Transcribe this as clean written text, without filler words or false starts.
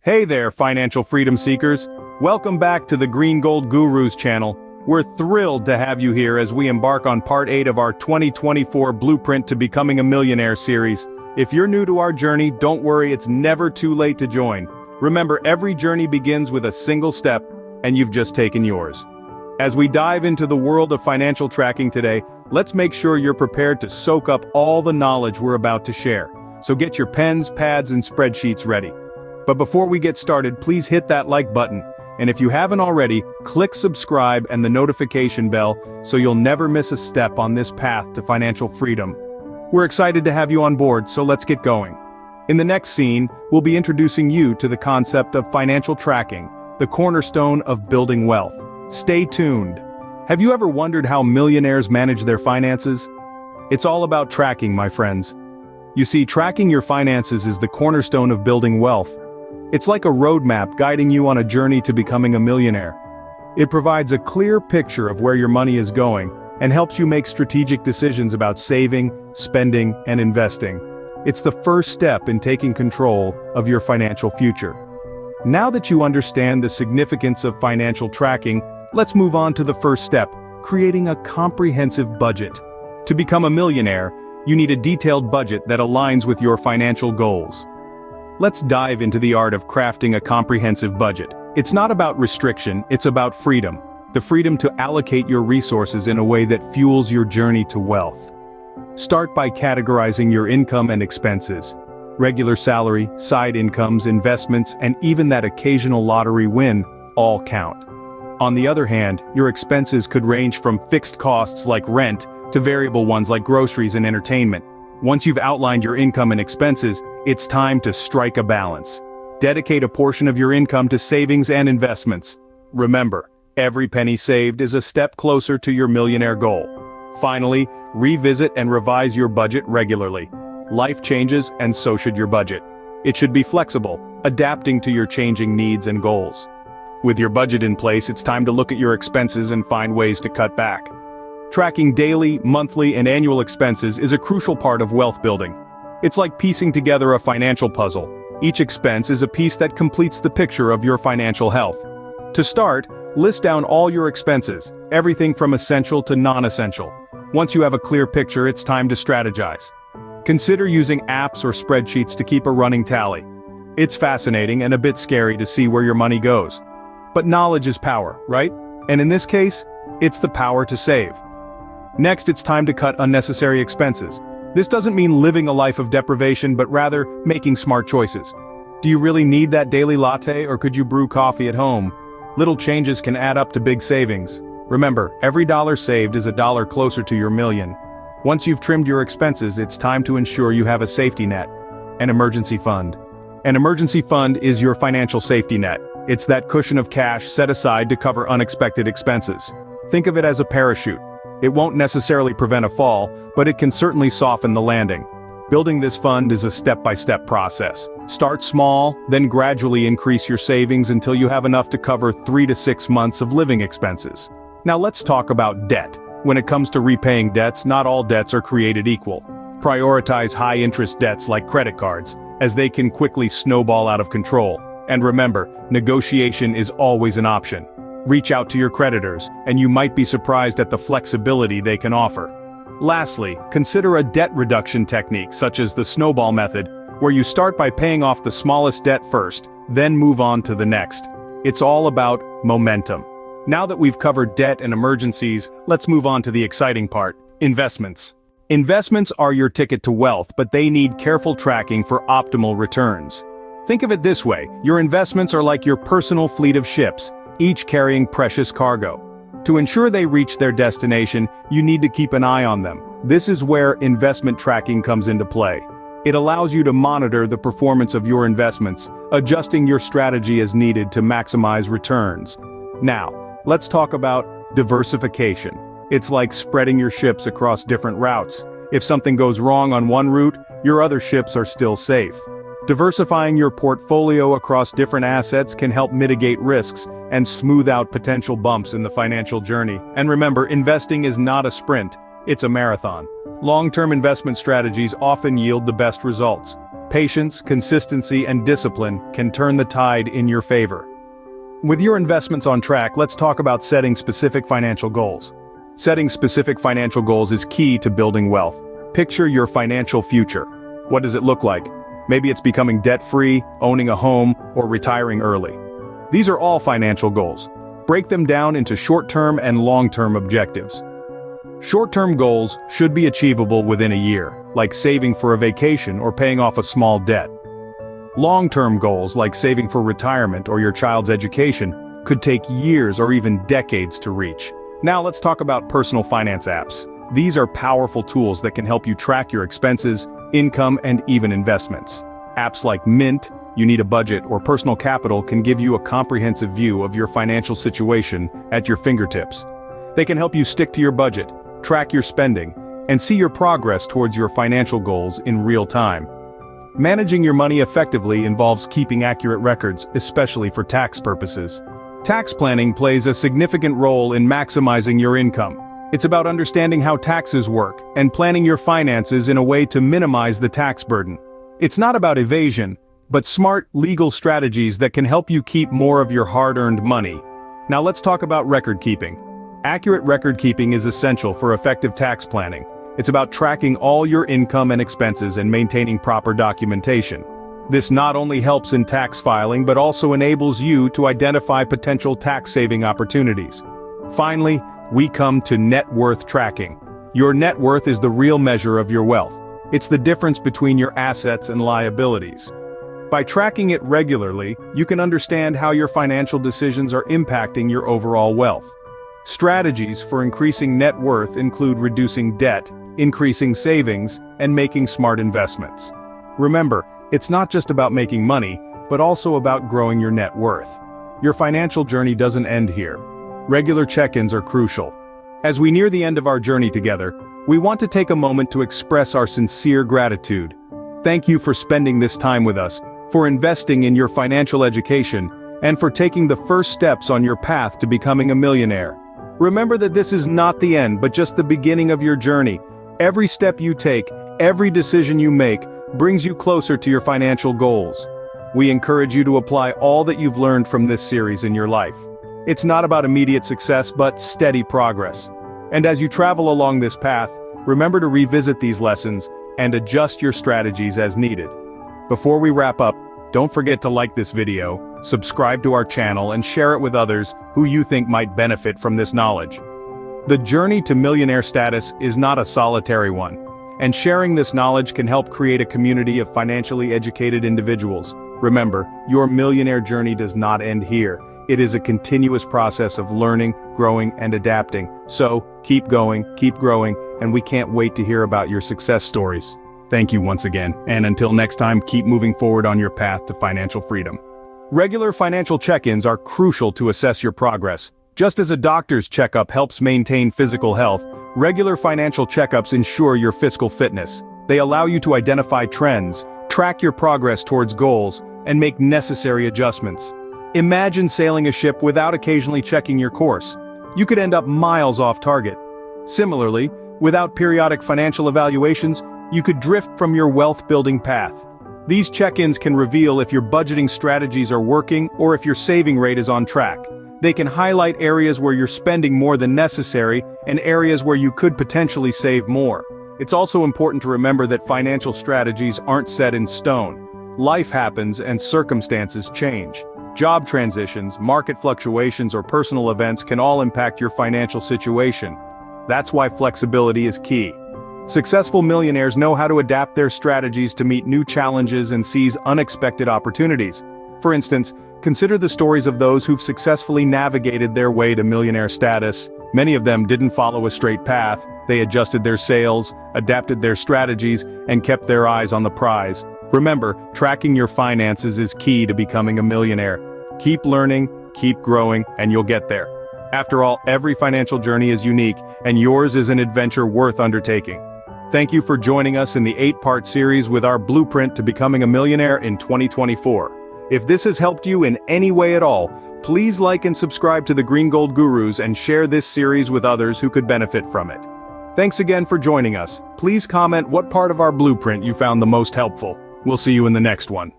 Hey there, financial freedom seekers. Welcome back to the Green Gold Gurus channel. We're thrilled to have you here as we embark on part 8 of our 2024 Blueprint to Becoming a Millionaire series. If you're new to our journey, don't worry, it's never too late to join. Remember, every journey begins with a single step, and you've just taken yours. As we dive into the world of financial tracking today, let's make sure you're prepared to soak up all the knowledge we're about to share. So get your pens, pads, and spreadsheets ready. But before we get started, please hit that like button, and if you haven't already, click subscribe and the notification bell so you'll never miss a step on this path to financial freedom. We're excited to have you on board, so let's get going. In the next scene, we'll be introducing you to the concept of financial tracking, the cornerstone of building wealth. Stay tuned. Have you ever wondered how millionaires manage their finances? It's all about tracking, my friends. You see, tracking your finances is the cornerstone of building wealth. It's like a roadmap guiding you on a journey to becoming a millionaire. It provides a clear picture of where your money is going and helps you make strategic decisions about saving, spending, and investing. It's the first step in taking control of your financial future. Now that you understand the significance of financial tracking, let's move on to the first step, creating a comprehensive budget. To become a millionaire, you need a detailed budget that aligns with your financial goals. Let's dive into the art of crafting a comprehensive budget. It's not about restriction, it's about freedom. The freedom to allocate your resources in a way that fuels your journey to wealth. Start by categorizing your income and expenses. Regular salary, side incomes, investments, and even that occasional lottery win all count. On the other hand, your expenses could range from fixed costs like rent to variable ones like groceries and entertainment. Once you've outlined your income and expenses, it's time to strike a balance. Dedicate a portion of your income to savings and investments. Remember, every penny saved is a step closer to your millionaire goal. Finally, revisit and revise your budget regularly. Life changes, and so should your budget. It should be flexible, adapting to your changing needs and goals. With your budget in place, it's time to look at your expenses and find ways to cut back. Tracking daily, monthly, and annual expenses is a crucial part of wealth building. It's like piecing together a financial puzzle. Each expense is a piece that completes the picture of your financial health. To start, list down all your expenses, everything from essential to non-essential. Once you have a clear picture, it's time to strategize. Consider using apps or spreadsheets to keep a running tally. It's fascinating and a bit scary to see where your money goes. But knowledge is power, right? And in this case, it's the power to save. Next, it's time to cut unnecessary expenses. This doesn't mean living a life of deprivation, but rather making smart choices. Do you really need that daily latte, or could you brew coffee at home? Little changes can add up to big savings. Remember, every dollar saved is a dollar closer to your million. Once you've trimmed your expenses, it's time to ensure you have a safety net, an emergency fund. An emergency fund is your financial safety net. It's that cushion of cash set aside to cover unexpected expenses. Think of it as a parachute. It won't necessarily prevent a fall, but it can certainly soften the landing. Building this fund is a step-by-step process. Start small, then gradually increase your savings until you have enough to cover 3 to 6 months of living expenses. Now let's talk about debt. When it comes to repaying debts, not all debts are created equal. Prioritize high-interest debts like credit cards, as they can quickly snowball out of control. And remember, negotiation is always an option. Reach out to your creditors, and you might be surprised at the flexibility they can offer. Lastly, consider a debt reduction technique such as the snowball method, where you start by paying off the smallest debt first, then move on to the next. It's all about momentum. Now that we've covered debt and emergencies, let's move on to the exciting part, investments. Investments are your ticket to wealth, but they need careful tracking for optimal returns. Think of it this way, your investments are like your personal fleet of ships, each carrying precious cargo. To ensure they reach their destination, you need to keep an eye on them. This is where investment tracking comes into play. It allows you to monitor the performance of your investments, adjusting your strategy as needed to maximize returns. Now, let's talk about diversification. It's like spreading your ships across different routes. If something goes wrong on one route, your other ships are still safe. Diversifying your portfolio across different assets can help mitigate risks and smooth out potential bumps in the financial journey. And remember, investing is not a sprint, it's a marathon. Long-term investment strategies often yield the best results. Patience, consistency, and discipline can turn the tide in your favor. With your investments on track, let's talk about setting specific financial goals. Setting specific financial goals is key to building wealth. Picture your financial future. What does it look like? Maybe it's becoming debt-free, owning a home, or retiring early. These are all financial goals. Break them down into short-term and long-term objectives. Short-term goals should be achievable within a year, like saving for a vacation or paying off a small debt. Long-term goals, like saving for retirement or your child's education, could take years or even decades to reach. Now let's talk about personal finance apps. These are powerful tools that can help you track your expenses, income, and even investments. Apps like Mint, You Need a Budget, or Personal Capital can give you a comprehensive view of your financial situation at your fingertips. They can help you stick to your budget, track your spending, and see your progress towards your financial goals in real time. Managing your money effectively involves keeping accurate records, especially for tax purposes. Tax planning plays a significant role in maximizing your income. It's about understanding how taxes work and planning your finances in a way to minimize the tax burden. It's not about evasion, but smart legal strategies that can help you keep more of your hard-earned money. Now let's talk about record keeping. Accurate record keeping is essential for effective tax planning. It's about tracking all your income and expenses and maintaining proper documentation. This not only helps in tax filing but also enables you to identify potential tax-saving opportunities. Finally, we come to net worth tracking. Your net worth is the real measure of your wealth. It's the difference between your assets and liabilities. By tracking it regularly, you can understand how your financial decisions are impacting your overall wealth. Strategies for increasing net worth include reducing debt, increasing savings, and making smart investments. Remember, it's not just about making money, but also about growing your net worth. Your financial journey doesn't end here. Regular check-ins are crucial. As we near the end of our journey together, we want to take a moment to express our sincere gratitude. Thank you for spending this time with us, for investing in your financial education, and for taking the first steps on your path to becoming a millionaire. Remember that this is not the end, but just the beginning of your journey. Every step you take, every decision you make, brings you closer to your financial goals. We encourage you to apply all that you've learned from this series in your life. It's not about immediate success, but steady progress. And as you travel along this path, remember to revisit these lessons and adjust your strategies as needed. Before we wrap up, don't forget to like this video, subscribe to our channel, and share it with others who you think might benefit from this knowledge. The journey to millionaire status is not a solitary one, and sharing this knowledge can help create a community of financially educated individuals. Remember, your millionaire journey does not end here. It is a continuous process of learning, growing, and adapting. So, keep going, keep growing, and we can't wait to hear about your success stories. Thank you once again, and until next time, keep moving forward on your path to financial freedom. Regular financial check-ins are crucial to assess your progress. Just as a doctor's checkup helps maintain physical health, regular financial checkups ensure your fiscal fitness. They allow you to identify trends, track your progress towards goals, and make necessary adjustments. Imagine sailing a ship without occasionally checking your course. You could end up miles off target. Similarly, without periodic financial evaluations, you could drift from your wealth-building path. These check-ins can reveal if your budgeting strategies are working or if your saving rate is on track. They can highlight areas where you're spending more than necessary and areas where you could potentially save more. It's also important to remember that financial strategies aren't set in stone. Life happens and circumstances change. Job transitions, market fluctuations, or personal events can all impact your financial situation. That's why flexibility is key. Successful millionaires know how to adapt their strategies to meet new challenges and seize unexpected opportunities. For instance, consider the stories of those who've successfully navigated their way to millionaire status. Many of them didn't follow a straight path. They adjusted their sails, adapted their strategies, and kept their eyes on the prize. Remember, tracking your finances is key to becoming a millionaire. Keep learning, keep growing, and you'll get there. After all, every financial journey is unique, and yours is an adventure worth undertaking. Thank you for joining us in the 8-part series with our blueprint to becoming a millionaire in 2024. If this has helped you in any way at all, please like and subscribe to the Green Gold Gurus and share this series with others who could benefit from it. Thanks again for joining us. Please comment what part of our blueprint you found the most helpful. We'll see you in the next one.